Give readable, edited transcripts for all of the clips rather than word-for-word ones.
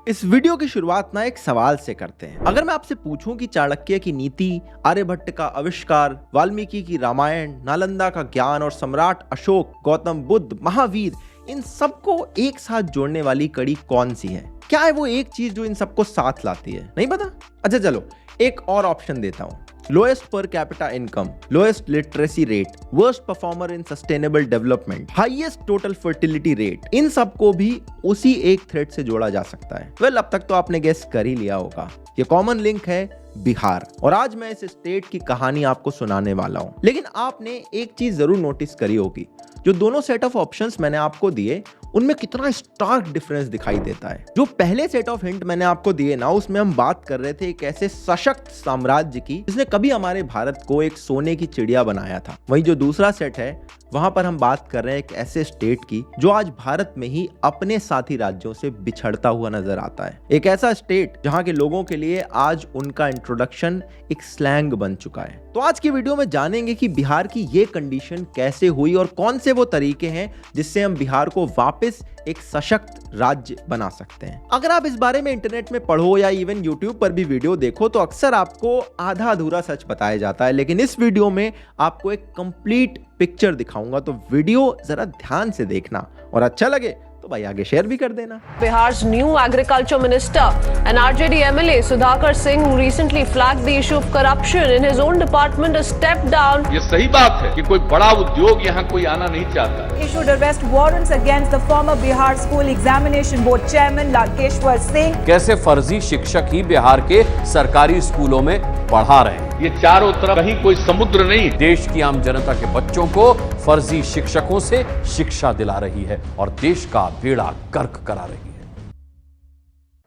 इस वीडियो की शुरुआत ना एक सवाल से करते हैं। अगर मैं आपसे पूछूं कि चाणक्य की नीति, आर्यभट्ट का आविष्कार, वाल्मीकि की रामायण, नालंदा का ज्ञान और सम्राट अशोक, गौतम बुद्ध, महावीर, इन सबको एक साथ जोड़ने वाली कड़ी कौन सी है? क्या है वो एक चीज जो इन सबको साथ लाती है? नहीं पता? अच्छा चलो एक और ऑप्शन देता हूं। Lowest per capita income, lowest literacy rate, worst performer in sustainable development, highest total fertility rate, इन सबको भी उसी एक थ्रेड से जोड़ा जा सकता है। वेल, अब तक तो आपने गेस कर ही लिया होगा। ये कॉमन लिंक है बिहार, और आज मैं इस स्टेट की कहानी आपको सुनाने वाला हूं। लेकिन आपने एक चीज जरूर नोटिस करी होगी, जो दोनों सेट ऑफ ऑप्शंस मैंने आपको दिए उनमें कितना स्टार्क डिफरेंस दिखाई देता है। जो पहले सेट ऑफ हिंट मैंने आपको दिए ना, उसमें हम बात कर रहे थे एक ऐसे सशक्त साम्राज्य की जिसने कभी हमारे भारत को एक सोने की चिड़िया बनाया था। वहीं जो दूसरा सेट है वहां पर हम बात कर रहे हैं एक ऐसे स्टेट की जो आज भारत में ही अपने साथी राज्यों से बिछड़ता हुआ नजर आता है। एक ऐसा स्टेट जहां के लोगों के लिए आज उनका इंट्रोडक्शन एक स्लैंग बन चुका है। तो आज की वीडियो में जानेंगे कि बिहार की ये कंडीशन कैसे हुई और कौन से वो तरीके हैं जिससे हम बिहार को वापस एक सशक्त राज्य बना सकते हैं। अगर आप इस बारे में इंटरनेट में पढ़ो या इवन यूट्यूब पर भी वीडियो देखो तो अक्सर आपको आधा अधूरा सच बताया जाता है, लेकिन इस वीडियो में आपको एक कंप्लीट पिक्चर दिखाऊंगा, तो वीडियो जरा ध्यान से देखना और अच्छा लगे तो भाई आगे शेयर भी कर देना। Bihar's new agriculture minister and RJD MLA Sudhakar Singh, who recently flagged the issue of corruption in his own department, has stepped down. ये सही बात है कि कोई बड़ा उद्योग यहाँ कोई आना नहीं चाहता। Issued arrest warrants against the former Bihar School Examination Board chairman Lalkeshwar Singh. कैसे फर्जी शिक्षक ही बिहार के सरकारी स्कूलों में पढ़ा रहे हैं। ये चारों तरफ कहीं कोई समुद्र नहीं, देश की आम जनता के बच्चों को फर्जी शिक्षकों से शिक्षा दिला रही है और देश का बेड़ा गर्क करा रही है।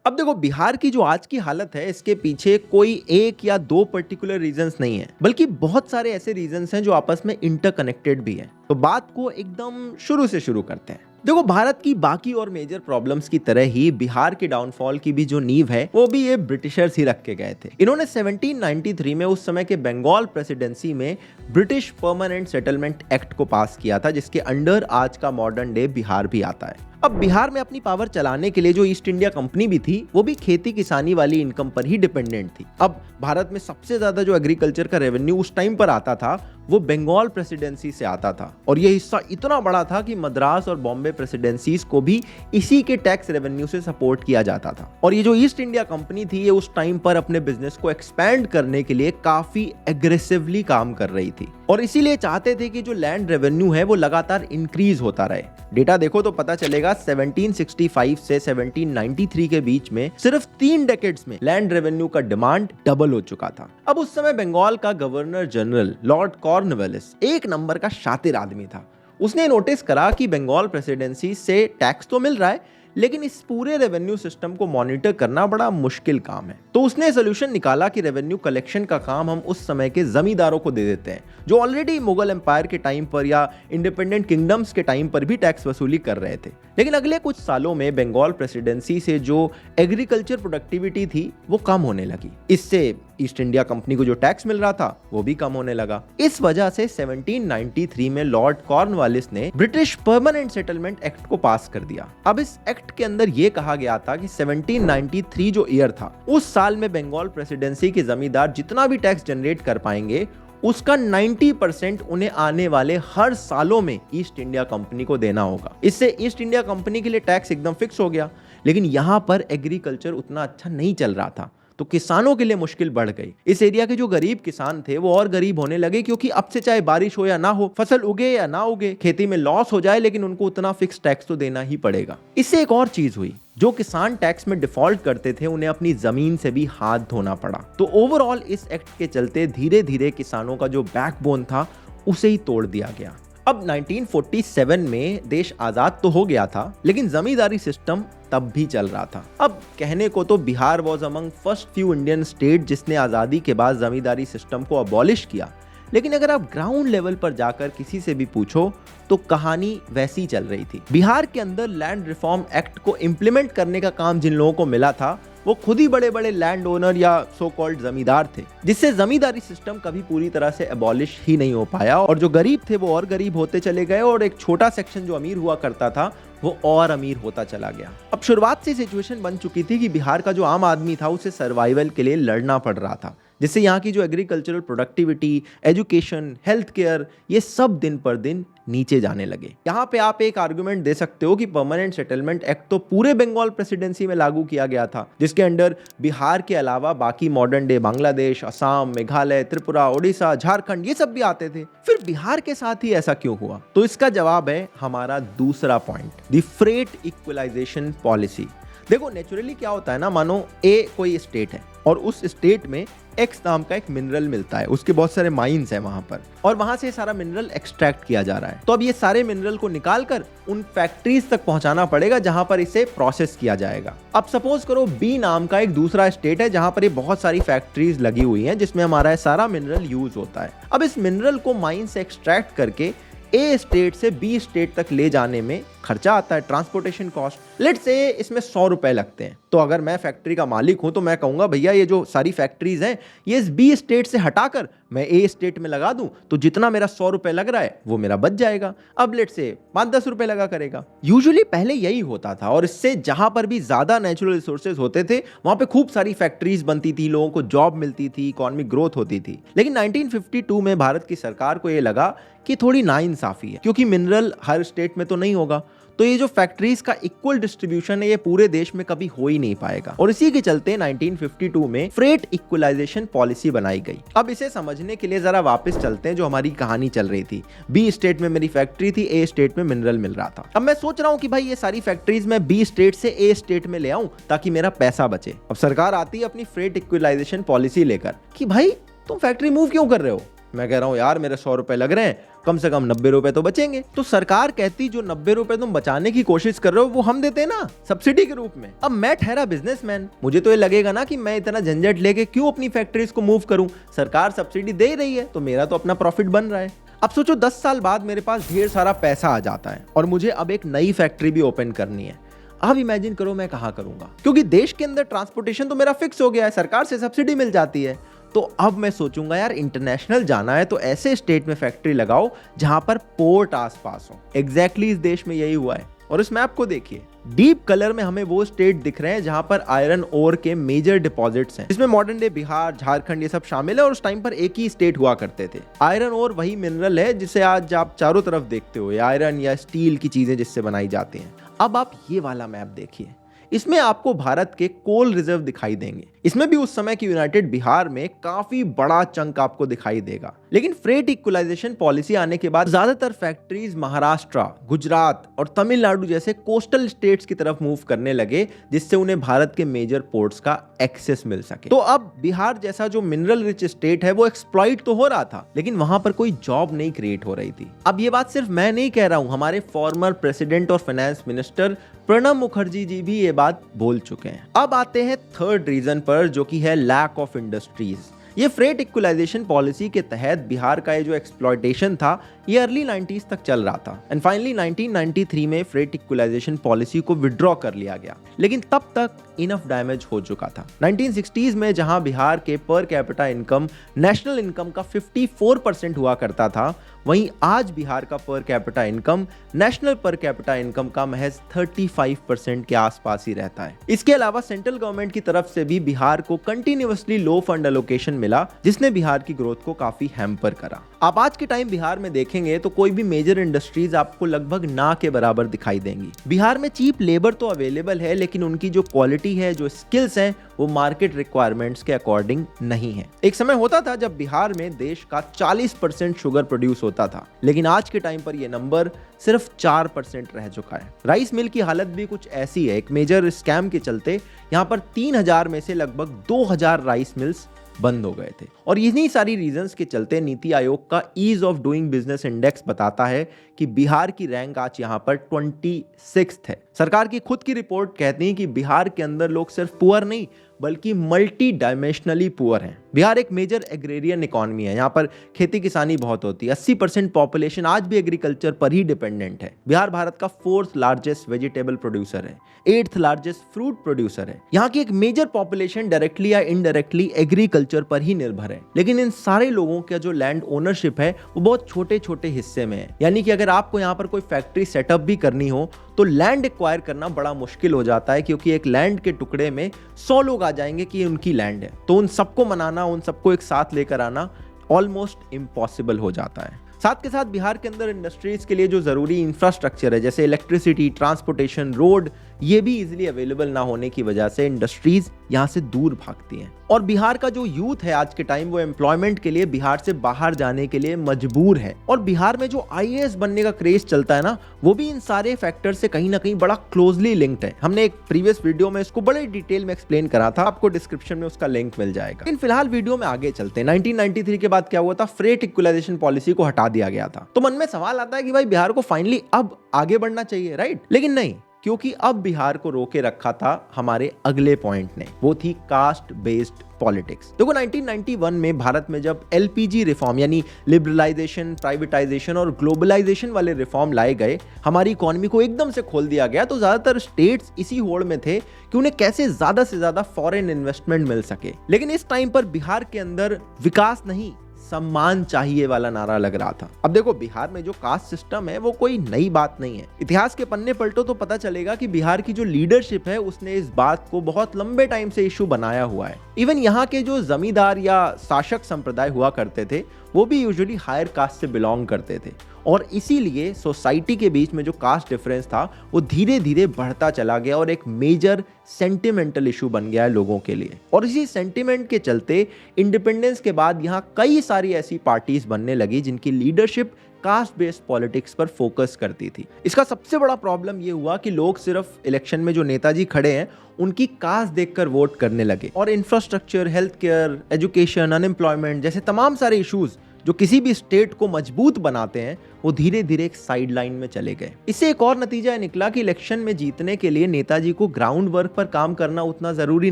अब देखो, बिहार की जो आज की हालत है इसके पीछे कोई एक या दो पर्टिकुलर रीजंस नहीं है, बल्कि बहुत सारे ऐसे रीजंस हैं जो आपस में इंटरकनेक्टेड भी हैं। तो बात को एकदम शुरू से शुरू करते हैं। देखो, भारत की बाकी और मेजर प्रॉब्लम्स की तरह ही बिहार के डाउनफॉल की भी जो नींव है वो भी ये ब्रिटिशर्स ही रख के गए थे। इन्होंने 1793 में उस समय के बंगाल प्रेसिडेंसी में ब्रिटिश परमानेंट सेटलमेंट एक्ट को पास किया था, जिसके अंडर आज का मॉडर्न डे बिहार भी आता है। अब बिहार में अपनी पावर चलाने के लिए जो ईस्ट इंडिया कंपनी भी थी वो भी खेती किसानी वाली इनकम पर ही डिपेंडेंट थी। अब भारत में सबसे ज्यादा जो एग्रीकल्चर का रेवेन्यू उस टाइम पर आता था वो बंगाल प्रेसिडेंसी से आता था, और ये हिस्सा इतना बड़ा था कि मद्रास और बॉम्बे प्रेसिडेंसीज को भी इसी के टैक्स रेवेन्यू से सपोर्ट किया जाता था। और ये जो ईस्ट इंडिया कंपनी थी ये उस टाइम पर अपने बिजनेस को एक्सपैंड करने के लिए काफी एग्रेसिवली काम कर रही थी, और इसीलिए चाहते थे कि जो लैंड रेवेन्यू है वो लगातार इंक्रीज होता रहे। डेटा देखो तो पता चलेगा 1765 से 1793 के बीच में सिर्फ 3 डेकेड्स में लैंड रेवेन्यू का डिमांड डबल हो चुका था। अब उस समय बंगाल का गवर्नर जनरल लॉर्ड कॉर्नवालिस एक नंबर का शातिर आदमी था। उसने नोटिस करा कि बंगाल प्रेसिडेंसी से टैक्स तो मिल रहा है, लेकिन इस पूरे रेवेन्यू सिस्टम को मॉनिटर करना बड़ा मुश्किल काम है। तो उसने सोल्यूशन निकाला कि रेवेन्यू कलेक्शन का काम हम उस समय के जमींदारों को दे देते हैं, जो ऑलरेडी मुगल एम्पायर के टाइम पर या इंडिपेंडेंट किंगडम्स के टाइम पर भी टैक्स वसूली कर रहे थे। लेकिन अगले कुछ सालों में बंगाल प्रेसिडेंसी से जो एग्रीकल्चर प्रोडक्टिविटी थी वो कम होने लगी। इससे ईस्ट इंडिया कंपनी को जो टैक्स मिल रहा था वो भी कम होने लगा। इस वजह से 1793 में लॉर्ड कॉर्नवालिस ने ब्रिटिश परमानेंट सेटलमेंट एक्ट को पास कर दिया। अब इस एक्ट के अंदर यह कहा गया था कि 1793 जो ईयर था उस साल में बंगाल प्रेसिडेंसी के जमींदार जितना भी टैक्स जनरेट कर पाएंगे उसका 90% उन्हें आने वाले हर सालों में ईस्ट इंडिया कंपनी को देना होगा। इससे ईस्ट इंडिया कंपनी के लिए टैक्स एकदम फिक्स हो गया। लेकिन यहां पर एग्रीकल्चर उतना अच्छा नहीं चल रहा था, तो किसानों के लिए मुश्किल बढ़ गई। इस एरिया के जो गरीब किसान थे वो और गरीब होने लगे, क्योंकि अब से चाहे बारिश हो या ना हो, फसल उगे या ना उगे, खेती में लॉस हो जाए, लेकिन उनको उतना फिक्स टैक्स तो देना ही पड़ेगा। इससे एक और चीज हुई, जो किसान टैक्स में डिफॉल्ट करते थे उन्हें अपनी जमीन से भी हाथ धोना पड़ा। तो ओवरऑल इस एक्ट के चलते धीरे धीरे किसानों का जो बैकबोन था उसे ही तोड़ दिया गया। अब 1947 में देश आजाद तो हो गया था, लेकिन जमींदारी सिस्टम तब भी चल रहा था। अब कहने को तो Bihar was among first few Indian state जिसने आजादी के बाद जमींदारी सिस्टम को अबॉलिश किया, लेकिन अगर आप ग्राउंड लेवल पर जाकर किसी से भी पूछो तो कहानी वैसी चल रही थी। बिहार के अंदर लैंड रिफॉर्म एक्ट को इंप्लीमेंट करने का काम जिन लोगों को मिला था वो खुद ही बड़े बड़े लैंड ओनर या सो कॉल्ड जमींदार थे, जिससे जमींदारी सिस्टम कभी पूरी तरह से एबॉलिश ही नहीं हो पाया और जो गरीब थे वो और गरीब होते चले गए और एक छोटा सेक्शन जो अमीर हुआ करता था वो और अमीर होता चला गया। अब शुरुआत से सिचुएशन बन चुकी थी कि बिहार का जो आम आदमी था उसे सर्वाइवल के लिए लड़ना पड़ रहा था, जिससे यहाँ की जो agricultural productivity, education, health care, ये सब दिन पर दिन नीचे जाने लगे। यहाँ पे आप एक आर्गुमेंट दे सकते हो कि परमानेंट सेटलमेंट एक्ट तो पूरे बंगाल प्रेसिडेंसी में लागू किया गया था, जिसके अंडर बिहार के अलावा बाकी मॉडर्न डे बांग्लादेश, असम, मेघालय, त्रिपुरा, ओडिशा, झारखंड ये सब भी आते थे। फिर बिहार के साथ ही ऐसा क्यों हुआ? तो इसका जवाब है हमारा दूसरा point, the freight equalization policy. देखो नेचुरली क्या होता है ना, मानो ए कोई स्टेट है और उस स्टेट में एक्स नाम का एक मिनरल मिलता है, उसके बहुत सारे माइंस हैं वहां पर और वहां से सारा मिनरल एक्सट्रैक्ट किया जा रहा है। तो अब ये सारे मिनरल को निकालकर उन फैक्ट्रीज तक पहुंचाना पड़ेगा जहां पर इसे प्रोसेस किया जाएगा। अब सपोज करो बी नाम का एक दूसरा स्टेट है जहां पर ये बहुत सारी फैक्ट्रीज लगी हुई हैं जिसमें हमारा सारा मिनरल यूज होता है। अब इस मिनरल को माइन से एक्सट्रैक्ट करके ए स्टेट से बी स्टेट तक ले जाने में खर्चा आता है, ट्रांसपोर्टेशन कॉस्ट। लेट्स से इसमें 100 रुपए लगते हैं। तो अगर मैं फैक्ट्री का मालिक हूं तो मैं कहूंगा भैया ये जो सारी फैक्ट्रीज हैं ये इस बी स्टेट से हटाकर मैं ए स्टेट में लगा दूं तो जितना मेरा 100 रुपए लग रहा है वो मेरा बच जाएगा। अब लेट्स से 5-10 रुपए लगा करेगा। यूजुअली पहले यही होता था और इससे जहां पर भी ज्यादा नेचुरल रिसोर्सेज होते थे वहां पे खूब सारी फैक्ट्रीज बनती थी, लोगों को जॉब मिलती थी, इकोनॉमिक ग्रोथ होती थी। लेकिन 1952 में भारत की सरकार को ये लगा कि थोड़ी नाइंसाफी है, क्योंकि मिनरल हर स्टेट में तो नहीं होगा, तो ये जो फैक्ट्रीज का इक्वल डिस्ट्रीब्यूशन है ये पूरे देश में कभी हो ही नहीं पाएगा। और इसी के चलते 1952 में फ्रेट इक्वलाइजेशन पॉलिसी बनाई गई। अब इसे समझने के लिए जरा वापस चलते हैं जो हमारी कहानी चल रही थी। बी स्टेट में मेरी फैक्ट्री थी, ए स्टेट में मिनरल मिल रहा था। अब मैं सोच रहा हूं कि भाई ये सारी फैक्ट्रीज मैं बी स्टेट से ए स्टेट में ले आऊं ताकि मेरा पैसा बचे। अब सरकार आती है अपनी फ्रेट इक्वलाइजेशन पॉलिसी लेकर कि भाई तुम फैक्ट्री मूव क्यों कर रहे हो? मैं कह रहा हूं यार मेरे 100 रुपए लग रहे हैं, कम से कम 90 रुपए तो बचेंगे। तो सरकार कहती जो 90 रुपए तुम बचाने की कोशिश कर रहे हो वो हम देते ना सब्सिडी के रूप में। अब मैं ठहरा बिजनेसमैन, मुझे तो ये लगेगा ना कि मैं इतना झंझट लेके क्यों अपनी फैक्ट्रीज को मूव करूं, सरकार सब्सिडी दे रही है तो मेरा तो अपना प्रॉफिट बन रहा है। अब सोचो 10 साल बाद मेरे पास ढेर सारा पैसा आ जाता है और मुझे अब एक नई फैक्ट्री भी ओपन करनी है। अब इमेजिन करो मैं कहां करूंगा, क्योंकि देश के अंदर ट्रांसपोर्टेशन तो मेरा फिक्स हो गया है, सरकार से सब्सिडी मिल जाती है। तो अब मैं सोचूंगा यार इंटरनेशनल जाना है तो ऐसे स्टेट में फैक्ट्री लगाओ जहां पर पोर्ट आसपास हो। एग्जैक्टली इस देश में यही हुआ है। और इस मैप को देखिए, डीप कलर में हमें वो स्टेट दिख रहे हैं जहां पर आयरन ओर के मेजर डिपॉजिट्स हैं। इसमें मॉडर्न डे बिहार, झारखंड ये सब शामिल है और उस टाइम पर एक ही स्टेट हुआ करते थे। आयरन ओर वही मिनरल है जिसे आज आप चारों तरफ देखते हो, आयरन या स्टील की चीजें जिससे बनाई जाती हैं। अब आप ये वाला मैप देखिए, इसमें आपको भारत के कोल रिजर्व दिखाई देंगे। इसमें भी उस समय की यूनाइटेड बिहार में काफी बड़ा चंक आपको दिखाई देगा। लेकिन फ्रेट इक्वलाइजेशन पॉलिसी आने के बाद ज्यादातर फैक्ट्रीज महाराष्ट्र, गुजरात और तमिलनाडु जैसे कोस्टल स्टेट्स की तरफ मूव करने लगे, जिससे उन्हें भारत के मेजर पोर्ट्स का एक्सेस मिल सके। तो अब बिहार जैसा जो मिनरल रिच स्टेट है वो एक्सप्लॉइट तो हो रहा था, लेकिन वहां पर कोई जॉब नहीं क्रिएट हो रही थी। अब ये बात सिर्फ मैं नहीं कह रहा हूं, हमारे फॉर्मर प्रेसिडेंट और फाइनेंस मिनिस्टर प्रणब मुखर्जी जी भी ये बात बोल चुके हैं। अब आते हैं थर्ड रीजन पर, जो कि है लैक ऑफ इंडस्ट्रीज। ये फ्रेट इक्वलाइजेशन पॉलिसी के तहत बिहार का ये जो एक्सप्लॉयटेशन था ये अर्ली 90s तक चल रहा था एंड फाइनली 1993 में फ्रेट इक्वलाइजेशन पॉलिसी को विड्रॉ कर लिया गया। लेकिन तब तक इनफ डैमेज हो चुका था। 1960s में जहां बिहार के पर कैपिटा इनकम नेशनल इनकम का 54% हुआ करता था, वहीं आज बिहार का पर कैपिटा इनकम नेशनल पर कैपिटा इनकम का महज 35% के आसपास ही रहता है। इसके अलावा सेंट्रल गवर्नमेंट की तरफ से भी बिहार को कंटिन्यूअसली लो फंड एलोकेशन मिला, जिसने बिहार की ग्रोथ को काफी हैम्पर करा। आप आज के टाइम बिहार में देखेंगे तो कोई भी मेजर इंडस्ट्रीज आपको लगभग ना के बराबर दिखाई देंगी। बिहार में चीप लेबर तो अवेलेबल है, लेकिन उनकी जो क्वालिटी है, जो स्किल्स हैं, वो मार्केट रिक्वायरमेंट्स के अकॉर्डिंग नहीं है। एक समय होता था जब बिहार में देश का 40% शुगर प्रोड्यूस होता था, लेकिन आज के टाइम पर यह नंबर सिर्फ 4% रह चुका है। राइस मिल की हालत भी कुछ ऐसी है। एक मेजर स्कैम के चलते यहाँ पर 3000 में से लगभग 2000 राइस मिल्स बंद हो गए थे। और इन्हीं सारी रीजंस के चलते नीति आयोग का ease of doing business index बताता है कि बिहार की रैंक आज यहाँ पर 26th है। सरकार की खुद की रिपोर्ट कहती है कि बिहार के अंदर लोग सिर्फ पुअर नहीं बल्कि मल्टी डायमेंशनली पुअर हैं। बिहार एक मेजर एग्रेरियन इकोनॉमी है, यहाँ पर खेती किसानी बहुत होती है। 80% पॉपुलेशन आज भी एग्रीकल्चर पर ही डिपेंडेंट है। बिहार भारत का 4th लार्जेस्ट वेजिटेबल प्रोड्यूसर है, 8th लार्जेस्ट फ्रूट प्रोड्यूसर है। यहाँ की एक मेजर पॉपुलेशन डायरेक्टली या इनडायरेक्टली एग्रीकल्चर पर ही निर्भर है। लेकिन इन सारे लोगों का जो लैंड ओनरशिप है वो बहुत छोटे छोटे हिस्से में है। यानी कि अगर आपको यहाँ पर कोई फैक्ट्री सेटअप भी करनी हो तो लैंड एक्वायर करना बड़ा मुश्किल हो जाता है, क्योंकि एक लैंड के टुकड़े में 100 लोग आ जाएंगे कि ये उनकी लैंड है। तो उन सबको मनाना, उन सबको एक साथ लेकर आना ऑलमोस्ट इम्पॉसिबल हो जाता है। साथ के साथ बिहार के अंदर इंडस्ट्रीज के लिए जो जरूरी इंफ्रास्ट्रक्चर है, जैसे इलेक्ट्रिसिटी, ट्रांसपोर्टेशन, रोड, ये भी इजीली अवेलेबल ना होने की वजह से इंडस्ट्रीज यहाँ से दूर भागती हैं। और बिहार का जो यूथ है आज के टाइम, वो एम्प्लॉयमेंट के लिए बिहार से बाहर जाने के लिए मजबूर है। और बिहार में जो IAS बनने का क्रेज चलता है ना, वो भी इन सारे फैक्टर से कहीं ना कहीं बड़ा क्लोजली लिंक्ड है। हमने एक प्रीवियस वीडियो में इसको बड़े डिटेल में एक्सप्लेन करा था, आपको डिस्क्रिप्शन में उसका लिंक मिल जाएगा। लेकिन फिलहाल वीडियो में आगे चलते हैं। 1993 के बाद क्या हुआ था, फ्रेट इक्वलाइजेशन पॉलिसी को हटा दिया गया था। तो मन में सवाल आता है कि भाई बिहार को फाइनली अब आगे बढ़ना चाहिए, राइट? लेकिन नहीं, क्योंकि अब बिहार को रोके रखा था हमारे अगले पॉइंट ने, वो थी कास्ट बेस्ड पॉलिटिक्स। देखो 1991 में भारत में जब LPG रिफॉर्म यानी लिबरलाइजेशन, प्राइवेटाइजेशन और ग्लोबलाइजेशन वाले रिफॉर्म लाए गए, हमारी इकोनॉमी को एकदम से खोल दिया गया, तो ज्यादातर स्टेट्स इसी होड़ में थे कि उन्हें कैसे ज्यादा से ज्यादा फॉरेन इन्वेस्टमेंट मिल सके। लेकिन इस टाइम पर बिहार के अंदर विकास नहीं, सम्मान चाहिए वाला नारा लग रहा था। अब देखो बिहार में जो कास्ट सिस्टम है वो कोई नई बात नहीं है। इतिहास के पन्ने पलटो तो पता चलेगा कि बिहार की जो लीडरशिप है उसने इस बात को बहुत लंबे टाइम से इशू बनाया हुआ है। इवन यहाँ के जो जमींदार या शासक संप्रदाय हुआ करते थे वो भी यूजुअली हायर कास्ट से बिलोंग करते थे, और इसीलिए सोसाइटी के बीच में जो कास्ट डिफरेंस था वो धीरे धीरे बढ़ता चला गया और एक मेजर सेंटिमेंटल इशू बन गया है लोगों के लिए। और इसी सेंटिमेंट के चलते इंडिपेंडेंस के बाद यहाँ कई सारी ऐसी पार्टीज बनने लगी जिनकी लीडरशिप कास्ट बेस्ड पॉलिटिक्स पर फोकस करती थी। इसका सबसे बड़ा प्रॉब्लम ये हुआ कि लोग सिर्फ इलेक्शन में जो नेताजी खड़े हैं उनकी कास्ट देखकर वोट करने लगे, और infrastructure, health care, education, unemployment जैसे तमाम सारे इश्यूज जो किसी भी स्टेट को मजबूत बनाते हैं वो धीरे धीरे एक साइड लाइन में चले गए। इससे एक और नतीजा निकला कि इलेक्शन में जीतने के लिए नेताजी को ग्राउंड वर्क पर काम करना उतना जरूरी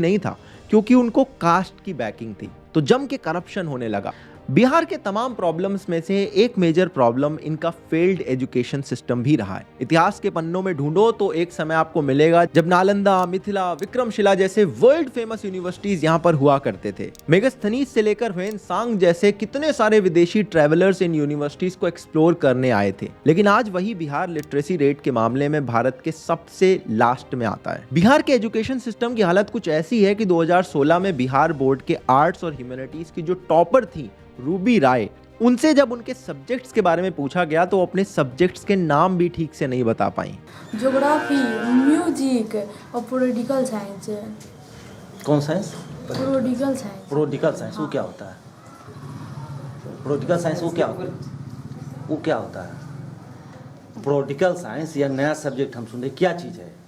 नहीं था, क्योंकि उनको कास्ट की बैकिंग थी। तो जम के करप्शन होने लगा। बिहार के तमाम प्रॉब्लम्स में से एक मेजर प्रॉब्लम इनका फेल्ड एजुकेशन सिस्टम भी रहा है। इतिहास के पन्नों में ढूंढो तो एक समय आपको मिलेगा जब नालंदा, मिथिला, विक्रमशिला जैसे वर्ल्ड फेमस यूनिवर्सिटीज यहाँ पर हुआ करते थे। मेगास्थनीज से लेकर ह्वेनसांग जैसे कितने सारे विदेशी ट्रेवलर्स इन यूनिवर्सिटीज को एक्सप्लोर करने आए थे। लेकिन आज वही बिहार लिटरेसी रेट के मामले में भारत के सबसे लास्ट में आता है। बिहार के एजुकेशन सिस्टम की हालत कुछ ऐसी है कि 2016 में बिहार बोर्ड के आर्ट्स और ह्यूमैनिटीज की जो टॉपर थी रूबी राय, उनसे जब उनके सब्जेक्ट्स के बारे में पूछा गया तो अपने सब्जेक्ट्स के नाम भी ठीक से नहीं बता पाई। ज्योग्राफी, म्यूजिक और पॉलिटिकल साइंस। कौन science? Political science. Political science वो क्या होता है? पॉलिटिकल साइंस वो क्या होता है? वो क्या होता है? पॉलिटिकल साइंस या नया सब्जेक्ट हम सुन रहे, क्या चीज़ है?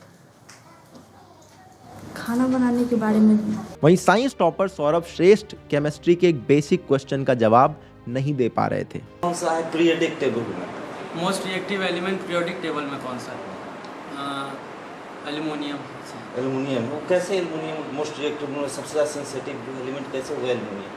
खाना बनाने के बारे में। वहीं साइंस टॉपर सौरभ श्रेष्ठ केमिस्ट्री के एक बेसिक क्वेश्चन का जवाब नहीं दे पा रहे थे। कौन सा है पीरियोडिक टेबल में? Most reactive element periodic table में कौन सा है? एल्युमिनियम। एल्युमिनियम। वो कैसे एल्युमिनियम मोस्ट रिएक्टिव में सबसे ज़्यादा सेंसिटिव एलिमेंट कैसे हुआ aluminium?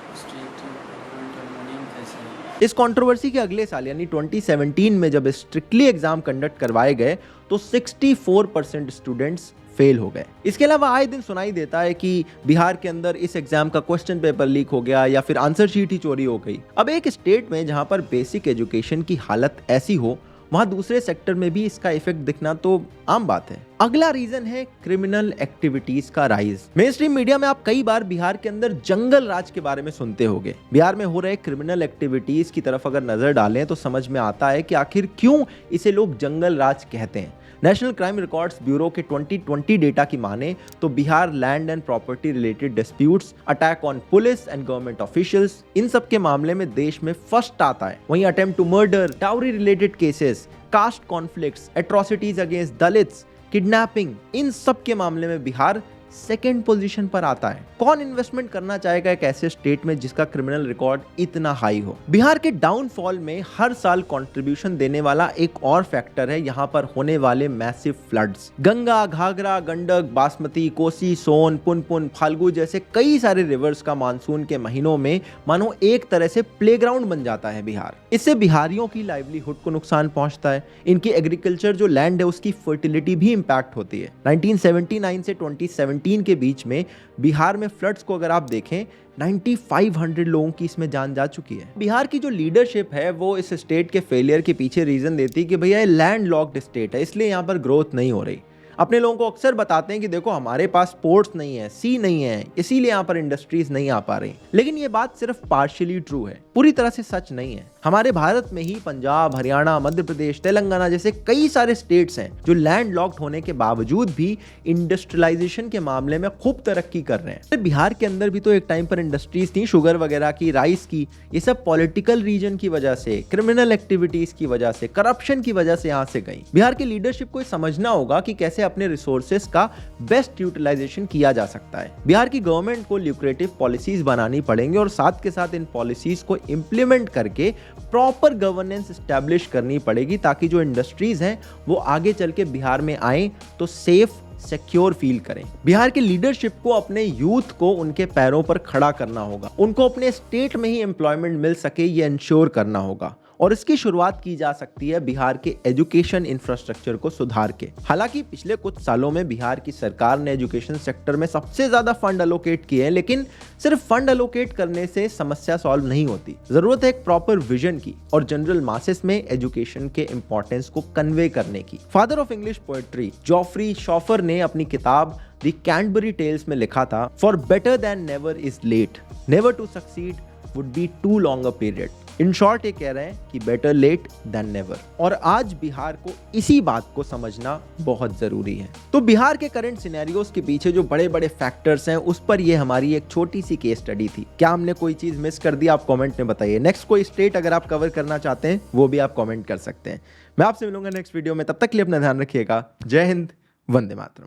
Most reactive element aluminium कैसे है? इस कंट्रोवर्सी के अगले साल यानी 2017 में जब स्ट्रिक्टली एग्जाम कंडक्ट करवाए गए तो 64% स्टूडेंट्स फेल हो गए। इसके अलावा आए दिन सुनाई देता है कि बिहार के अंदर इस एग्जाम का क्वेश्चन पेपर लीक हो गया या फिर आंसर शीट ही चोरी हो गई। अब एक स्टेट में जहां पर बेसिक एजुकेशन की हालत ऐसी हो, वहां दूसरे सेक्टर में भी इसका इफेक्ट दिखना तो आम बात है। अगला रीजन है क्रिमिनल एक्टिविटीज का राइज। मेन स्ट्रीम मीडिया में आप कई बार बिहार के अंदर जंगल राज के बारे में सुनते होंगे। बिहार में हो रहे क्रिमिनल एक्टिविटीज की तरफ अगर नजर डालें तो समझ में आता है कि आखिर क्यों इसे लोग जंगल राज कहते हैं। नेशनल क्राइम रिकॉर्ड्स ब्यूरो के 2020 डेटा की माने तो Bihar land and property related disputes, attack on police and government officials, इन सब के मामले में देश में फर्स्ट आता है। वहीं attempt to murder, dowry related cases, caste conflicts, atrocities against Dalits, kidnapping, इन सब के मामले में बिहार सेकेंड पोजीशन पर आता है। कौन इन्वेस्टमेंट करना चाहेगा एक ऐसे स्टेट में जिसका क्रिमिनल रिकॉर्ड इतना हाई हो। बिहार के डाउनफॉल में हर साल कंट्रीब्यूशन देने वाला एक और फैक्टर है यहाँ पर होने वाले मैसिव फ्लड्स। गंगा, घाघरा, गंडक, बासमती, कोसी, सोन, पुनपुन, फाल्गु जैसे कई सारे रिवर्स का मानसून के महीनों में मानो एक तरह से प्लेग्राउंड बन जाता है बिहार। इससे बिहारियों की लाइवलीहुड को नुकसान पहुंचता है। इनकी एग्रीकल्चर जो लैंड है उसकी फर्टिलिटी भी इंपैक्ट होती है। 1979 से 2017 के बीच में बिहार में फ्लड्स को अगर आप देखें 9500 लोगों की इसमें जान जा चुकी है। बिहार की जो लीडरशिप है वो इस स्टेट के फेलियर के पीछे रीजन देती है कि भैया ये लैंड लॉक्ड स्टेट है, इसलिए यहाँ पर ग्रोथ नहीं हो रही। अपने लोगों को अक्सर बताते हैं कि देखो हमारे पास पोर्ट्स नहीं है, सी नहीं है, इसीलिए यहाँ पर इंडस्ट्रीज नहीं आ पा रही। लेकिन ये बात सिर्फ पार्शियली ट्रू है, पूरी तरह से सच नहीं है। हमारे भारत में ही पंजाब, हरियाणा, मध्य प्रदेश, तेलंगाना जैसे कई सारे स्टेट्स हैं जो लैंड लॉक्ड होने के बावजूद भी इंडस्ट्रियलाइजेशन के मामले में खूब तरक्की कर रहे हैं। बिहार के अंदर भी तो एक टाइम पर इंडस्ट्रीज थी, शुगर वगैरह की, राइस की। ये सब पॉलिटिकल रीजन की वजह से, क्रिमिनल एक्टिविटीज की वजह से, करप्शन की वजह से यहाँ से गई। बिहार की लीडरशिप को समझना होगा कि कैसे अपने रिसोर्सेस का बेस्ट यूटिलाइजेशन किया जा सकता है। बिहार की गवर्नमेंट को ल्यूक्रेटिव पॉलिसीज बनानी पड़ेंगी और साथ के साथ इन पॉलिसीज को इंप्लीमेंट करके प्रॉपर गवर्नेंस एस्टैब्लिश करनी पड़ेगी ताकि जो इंडस्ट्रीज हैं वो आगे चल के बिहार में आए तो सेफ सिक्योर फील करें। बिहार की लीडरशिप को अपने यूथ को उनके पैरों पर खड़ा करना होगा, उनको अपने स्टेट में ही एम्प्लॉयमेंट मिल सके ये इंश्योर करना होगा। और इसकी शुरुआत की जा सकती है बिहार के एजुकेशन इंफ्रास्ट्रक्चर को सुधार के। हालांकि पिछले कुछ सालों में बिहार की सरकार ने एजुकेशन सेक्टर में सबसे ज्यादा फंड अलोकेट किए हैं, लेकिन सिर्फ फंड अलोकेट करने से समस्या सॉल्व नहीं होती। जरूरत है एक प्रॉपर विजन की और जनरल मासेस में एजुकेशन के इंपॉर्टेंस को कन्वे करने की। Father of English poetry Geoffrey Chaucer ने अपनी किताब द कैडबरी टेल्स में लिखा था, for better than never is late, never to succeed would be too long a period. In short ये कह रहे हैं कि बेटर लेट देन नेवर। और आज बिहार को इसी बात को समझना बहुत जरूरी है। तो बिहार के करंट सिनेरियोस के पीछे जो बड़े बड़े फैक्टर्स हैं उस पर ये हमारी एक छोटी सी केस स्टडी थी। क्या हमने कोई चीज मिस कर दी? आप कमेंट में बताइए। नेक्स्ट कोई स्टेट अगर आप कवर करना चाहते हैं वो भी आप कमेंट कर सकते हैं। मैं आपसे मिलूंगा नेक्स्ट वीडियो में, तब तक के लिए अपना ध्यान रखिएगा। जय हिंद, वंदे मातरम।